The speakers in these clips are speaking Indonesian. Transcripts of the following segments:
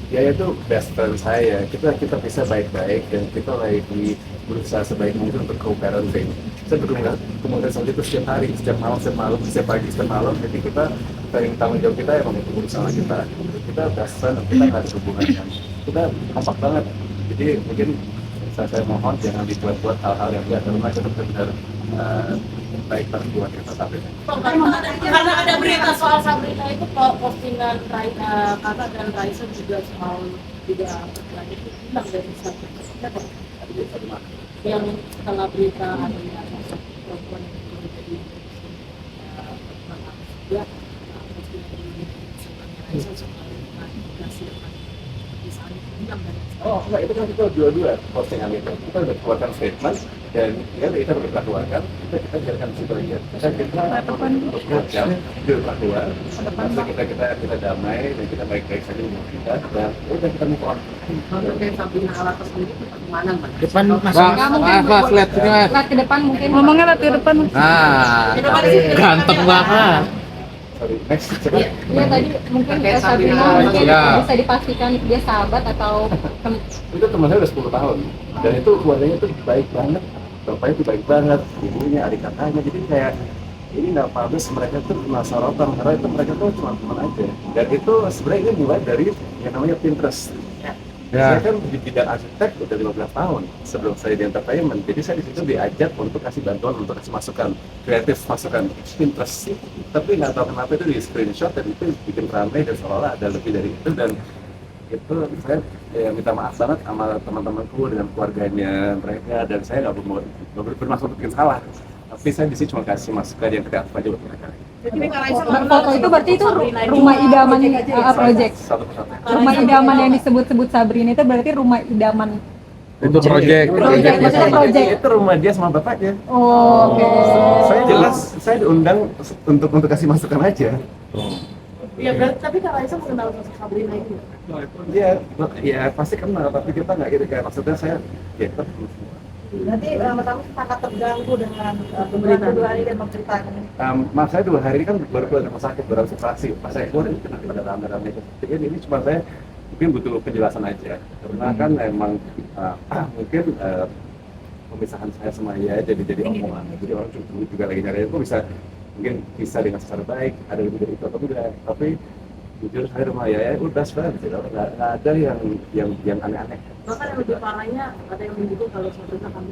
dia itu best friend saya. Kita bisa baik-baik dan kita lagi berusaha sebaik mungkin untuk co-parenting. Saya berguna kemudian saja itu setiap hari, setiap malam, setiap pagi, setiap malam. Jadi kita tanggung jawab kita emang itu bersama kita. Kita best friend, kita nggak ada hubungan yang kita kompak banget. Jadi mungkin saya mohon jangan dibuat-buat hal-hal yang enggak, karena kita benar-benar baik buat kita sampai. Karena ada berita soal Sabrina itu postingan Kakak dan Raisa juga soal tidak berkelanjut itu hilang dari Sabrina yang setelah berita adanya sosok perempuan yang menjadi ya postingan ini Raisa soal komunikasi misalnya hilang dari Oh enggak, itu kan kita dua-dua postingan itu. Kita udah keluarkan statement dan ya kita udah keluarkan, kita biarkan situ aja. Kita jam di rumah keluar, kita damai dan kita baik-baik saja hubungan kita dan udah kita move on. Oke, Sabrina Alata sendiri kemana Mas? Depan Mas, lihat sini Mas. Lihat ke depan mungkin. Ngomongnya lihat ke depan. Nah, ganteng banget. Sorry, next, coba. Iya tadi mungkin Sabrina mungkin bisa dipastikan dia sahabat atau Itu teman saya udah 10 tahun dan itu keluarganya tuh baik banget, bapaknya tuh baik banget, ibunya, adik kakaknya, jadi kayak ini nggak pantas mereka tuh kena sorotan karena itu mereka tuh cuma teman aja. Dan itu sebenarnya ini mulai dari yang namanya Pinterest. Saya kan di bidang arsitek udah 15 tahun sebelum saya di entertainment, jadi saya di situ diajak untuk kasih bantuan, untuk kasih masukan kreatif, masukan Pinterest. Tapi nggak tahu kenapa itu di screenshot dan itu bikin ramai dan seolah-olah ada lebih dari itu, dan itu saya minta maaf banget sama teman-temanku dengan keluarganya mereka, dan saya nggak bermaksud bikin salah, tapi saya di sini cuma kasih masukan yang kreatif aja buat mereka. foto itu berarti itu rumah idaman project. Rumah idaman yang disebut-sebut Sabrina itu berarti rumah idaman. Itu project. Maksudnya project. Itu rumah dia sama bapaknya. Oh, oke. Saya jelas, saya diundang untuk kasih masukan aja. Iya, tapi Kak Raisa mengenal sosok Sabrina ini. Ya pasti kenal, tapi kita nggak gitu kayak maksudnya saya ya Berarti pertama sangat terganggu dengan pemberitaan 2 hari dan memberitakan ini. maaf saya 2 hari ini kan baru keluar dari rumah sakit, baru operasi. Pas saya keluar ini kena pada rame-rame. Ini cuma saya mungkin butuh penjelasan aja, karena kan emang mungkin pemisahan saya sama dia jadi omongan. Jadi orang juga lagi nyari itu mungkin bisa dengan secara baik, ada lebih dari itu atau tidak. Tapi jujur saya rumah ya udah sebenarnya nggak ada yang aneh-aneh. Bahkan yang lebih parahnya ada yang menyebut kalau Sabrina kami.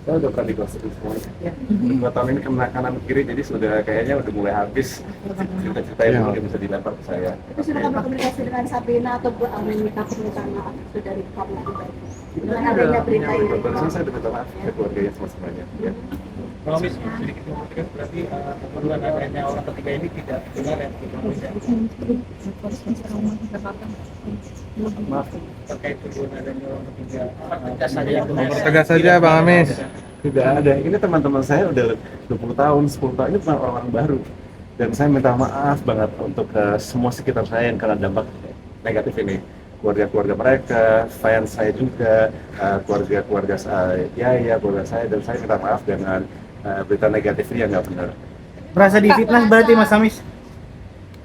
Saya udah pernah digosipin semuanya. 2 tahun ini kena kanan kiri, jadi sudah kayaknya udah mulai habis cerita-cerita itu mungkin bisa dilempar ke saya. Itu sudah kamu komunikasi dengan Sabrina atau meminta permintaan maaf itu dari kamu pribadi? Dengan adanya berita ini. Barusan saya udah minta maaf ke keluarganya semuanya. Ya. Promis sedikit mengatakan berarti keperluan adanya orang ketiga ini tidak benar ya, Maaf. terkait tuduhan adanya orang ketiga. Tegas saja yang Tegas saja Bang Amis. Tidak ada. Ini teman-teman saya udah 20 tahun, 10 tahun, ini bukan orang baru. Dan saya minta maaf banget untuk semua sekitar saya yang kena dampak negatif ini. Keluarga-keluarga mereka, fans saya juga, keluarga-keluarga saya, keluarga saya, dan saya minta maaf dengan berita negatif ini yang nggak benar. Merasa difitnah berarti Mas Amis?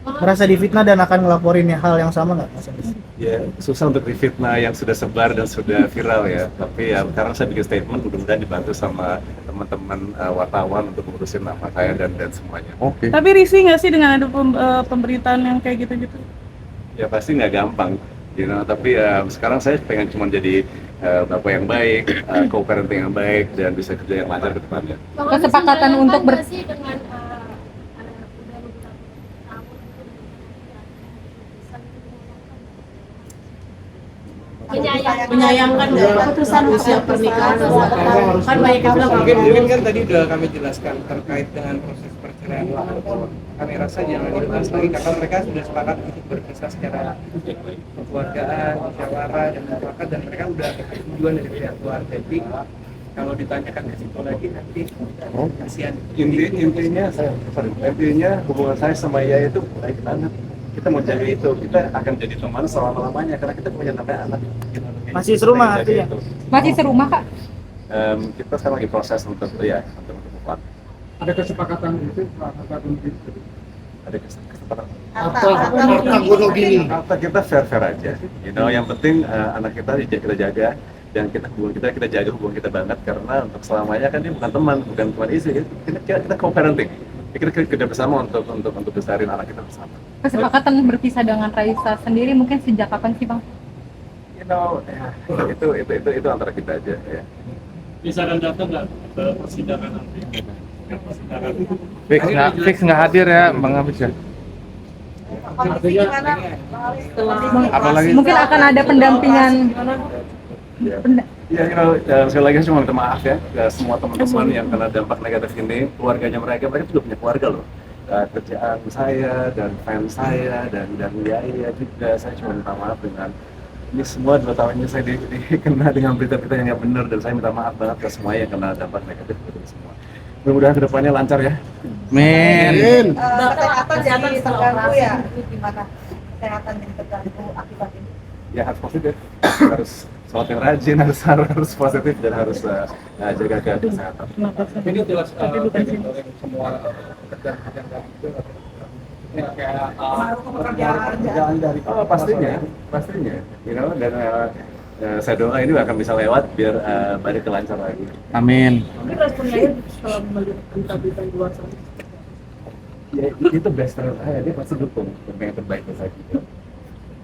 Merasa difitnah dan akan ngelaporin hal yang sama nggak Mas Amis? Ya susah untuk difitnah yang sudah sebar dan sudah viral ya. Tapi ya sekarang saya bikin statement, mudah-mudahan dibantu sama teman-teman wartawan untuk ngurusin nama saya dan semuanya. Oke. Tapi risih nggak sih dengan ada pemberitaan yang kayak gitu-gitu? Ya pasti nggak gampang, tapi sekarang saya pengen cuma jadi bapak yang baik, co-parenting yang baik, dan bisa kerja yang lancar ke depannya. Kesepakatan untuk menyayangkan keputusan usia pernikahan kan banyak yang bilang mungkin kan tadi udah kami jelaskan terkait dengan proses perceraian kami rasa jangan dibahas lagi karena mereka sudah sepakat untuk berpisah secara kekeluargaan, musyawarah dan mufakat, dan mereka udah tujuan dari pihak keluarga. Jadi kalau ditanyakan ke situ lagi nanti kasihan. Intinya hubungan saya sama Yaya itu baik banget. Kita mau jadi itu, kita akan jadi teman selama-lamanya karena kita punya namanya anak. Masih serumah artinya? masih serumah Kak? Kita sekarang lagi proses untuk move on. Ada kesepakatan itu Pak Bung? Ada kesepakatan. Harta kita fair aja, yang penting anak kita kita jaga, dan kita jaga hubungan kita banget, karena untuk selamanya kan dia bukan teman, bukan istri, kita co-parenting, kita kerja bersama untuk besarin anak kita bersama. Kesepakatan berpisah dengan Raisa sendiri mungkin sejak kapan sih Bang? Itu antara kita aja ya. Bisa akan datang nggak ke persidangan nanti? Fix nggak hadir ya Bang Hafiz ya. Apalagi Mungkin akan ada pendampingan. Sekali lagi cuma minta maaf ya ke semua teman-teman yang kena dampak negatif ini, keluarganya mereka juga punya keluarga loh. Kerjaan saya dan fans saya dan Yaya juga, saya cuma minta maaf dengan ini semua 2 tahun ini saya kena dengan berita-berita yang nggak benar, dan saya minta maaf banget ke semua yang kena dampak negatif itu semua. Mudah-mudahan kedepannya lancar ya. Amin. Kesehatan jadi terganggu ya? Gimana kesehatan yang terganggu akibat ini? Ya harus positif, harus sholat yang rajin, harus positif, dan harus jaga kesehatan. Ini jelas semua pekerjaan itu kayak pekerjaan dari Pastinya, dan saya doa ini akan bisa lewat biar balik ke lancar lagi. Amin. Tapi respon Yaya setelah melihat berita-berita di luar sana. Ya itu best friend saya, dia pasti dukung yang terbaik buat saya juga.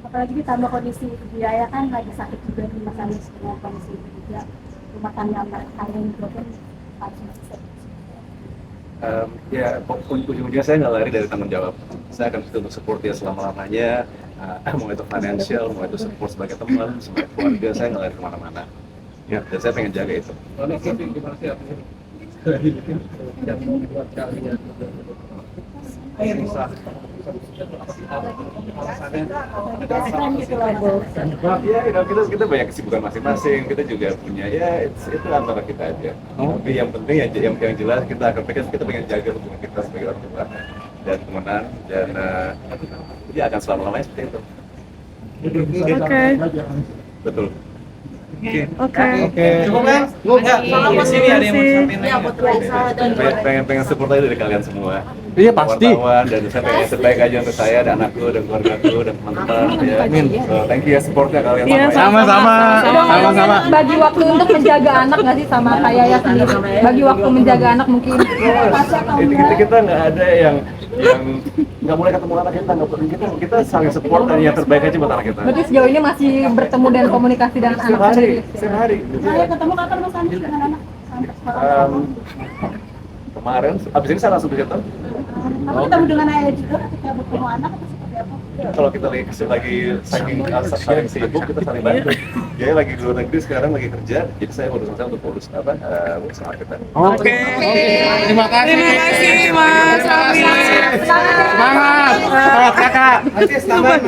Apalagi ditambah kondisi Yaya kan lagi sakit juga di masa dengan kondisi juga rumah tangga mereka yang broken harus masih Ya ujung-ujungnya saya nggak lari dari tanggung jawab. Saya akan untuk support dia selama-lamanya, mau itu financial, mau itu support sebagai teman, sebagai keluarga, saya nggak lari kemana-mana. Ya, dan saya pengen jaga itu. Ya, kita banyak kesibukan masing-masing, kita juga punya itu antara kita aja. Tapi yang penting yang jelas kita pengen jaga hubungan kita sebagai orang tua dan temenan, dan dia akan selama-lamanya seperti itu. Oke. Betul. Oke. Cukup kan? Enggak, di sini ada yang mau sampaikan. Ya, buat Raisa dan Pengen support aja dari kalian semua. Iya pasti. Wartawan, dan saya pengen terbaik aja untuk saya dan anakku dan keluargaku dan teman-teman ya. So, thank you ya supportnya kalian Iya, semua. Sama-sama. Bagi waktu untuk menjaga anak nggak sih sama kayak ya sendiri? Bagi waktu menjaga anak mungkin. Kita nggak ada yang nggak boleh ketemu anak kita, nggak boleh, kita saling support dan yang terbaik aja buat anak kita. Berarti sejauh ini masih bertemu dan komunikasi dengan anak sendiri. Setiap hari. Saya ketemu kapan Mas Anies dengan anak? Sampai sekarang. Kemarin, abis ini saya langsung ke situ. Kamu ketemu dengan ayah juga ketika bertemu anak atau seperti apa? Kalau kita lagi saling sibuk, kita saling bantu. Dia lagi di luar negeri sekarang, lagi kerja, jadi saya urusan saya untuk urus anak kita. Oke. Terima kasih Mas Hafiz. Semangat. Kakak. Nanti selamat.